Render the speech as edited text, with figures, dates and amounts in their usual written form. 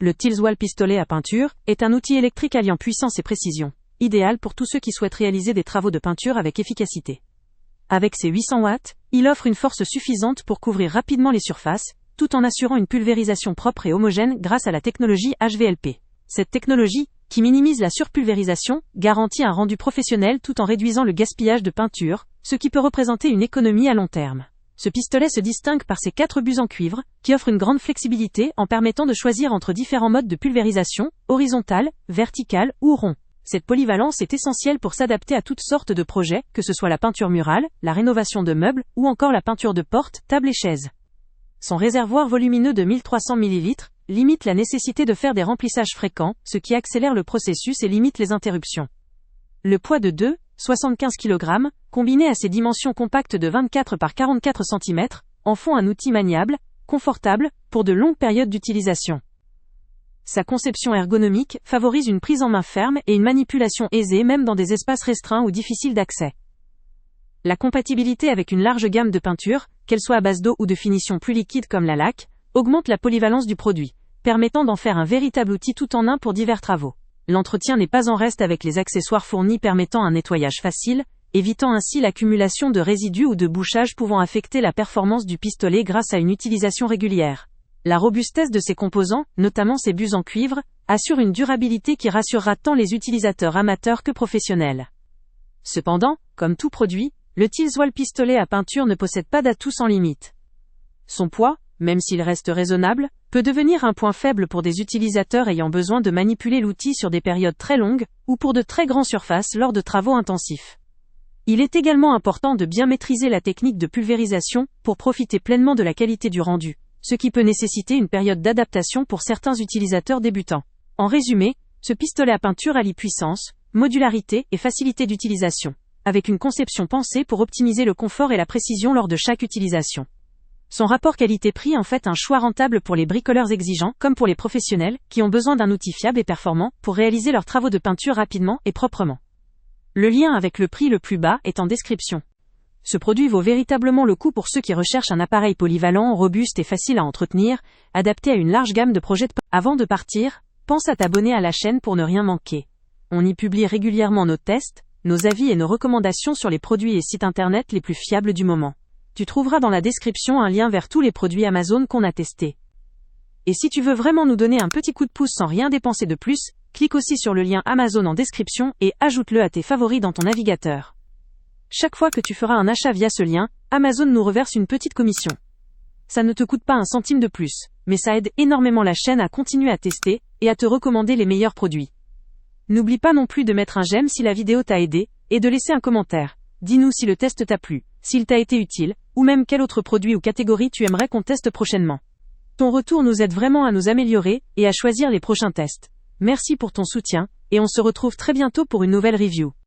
Le Tilswall pistolet à peinture est un outil électrique alliant puissance et précision, idéal pour tous ceux qui souhaitent réaliser des travaux de peinture avec efficacité. Avec ses 800 watts, il offre une force suffisante pour couvrir rapidement les surfaces, tout en assurant une pulvérisation propre et homogène grâce à la technologie HVLP. Cette technologie, qui minimise la surpulvérisation, garantit un rendu professionnel tout en réduisant le gaspillage de peinture, ce qui peut représenter une économie à long terme. Ce pistolet se distingue par ses 4 buts en cuivre, qui offrent une grande flexibilité en permettant de choisir entre différents modes de pulvérisation, horizontal, vertical ou rond. Cette polyvalence est essentielle pour s'adapter à toutes sortes de projets, que ce soit la peinture murale, la rénovation de meubles ou encore la peinture de portes, tables et chaises. Son réservoir volumineux de 1300 ml limite la nécessité de faire des remplissages fréquents, ce qui accélère le processus et limite les interruptions. Le poids de 75 kg, combiné à ses dimensions compactes de 24 par 44 cm, en font un outil maniable, confortable, pour de longues périodes d'utilisation. Sa conception ergonomique favorise une prise en main ferme et une manipulation aisée même dans des espaces restreints ou difficiles d'accès. La compatibilité avec une large gamme de peintures, qu'elle soit à base d'eau ou de finition plus liquide comme la laque, augmente la polyvalence du produit, permettant d'en faire un véritable outil tout en un pour divers travaux. L'entretien n'est pas en reste avec les accessoires fournis permettant un nettoyage facile, évitant ainsi l'accumulation de résidus ou de bouchages pouvant affecter la performance du pistolet grâce à une utilisation régulière. La robustesse de ses composants, notamment ses buts en cuivre, assure une durabilité qui rassurera tant les utilisateurs amateurs que professionnels. Cependant, comme tout produit, le Tilswall pistolet à peinture ne possède pas d'atout sans limite. Son poids, même s'il reste raisonnable, peut devenir un point faible pour des utilisateurs ayant besoin de manipuler l'outil sur des périodes très longues, ou pour de très grandes surfaces lors de travaux intensifs. Il est également important de bien maîtriser la technique de pulvérisation, pour profiter pleinement de la qualité du rendu, ce qui peut nécessiter une période d'adaptation pour certains utilisateurs débutants. En résumé, ce pistolet à peinture allie puissance, modularité et facilité d'utilisation, avec une conception pensée pour optimiser le confort et la précision lors de chaque utilisation. Son rapport qualité-prix en fait un choix rentable pour les bricoleurs exigeants comme pour les professionnels qui ont besoin d'un outil fiable et performant pour réaliser leurs travaux de peinture rapidement et proprement. Le lien avec le prix le plus bas est en description. Ce produit vaut véritablement le coup pour ceux qui recherchent un appareil polyvalent, robuste et facile à entretenir, adapté à une large gamme de projets. Avant de partir, pense à t'abonner à la chaîne pour ne rien manquer. On y publie régulièrement nos tests, nos avis et nos recommandations sur les produits et sites internet les plus fiables du moment. Tu trouveras dans la description un lien vers tous les produits Amazon qu'on a testés. Et si tu veux vraiment nous donner un petit coup de pouce sans rien dépenser de plus, clique aussi sur le lien Amazon en description et ajoute-le à tes favoris dans ton navigateur. Chaque fois que tu feras un achat via ce lien, Amazon nous reverse une petite commission. Ça ne te coûte pas un centime de plus, mais ça aide énormément la chaîne à continuer à tester et à te recommander les meilleurs produits. N'oublie pas non plus de mettre un j'aime si la vidéo t'a aidé, et de laisser un commentaire. Dis-nous si le test t'a plu, s'il t'a été utile, ou même quel autre produit ou catégorie tu aimerais qu'on teste prochainement. Ton retour nous aide vraiment à nous améliorer et à choisir les prochains tests. Merci pour ton soutien, et on se retrouve très bientôt pour une nouvelle review.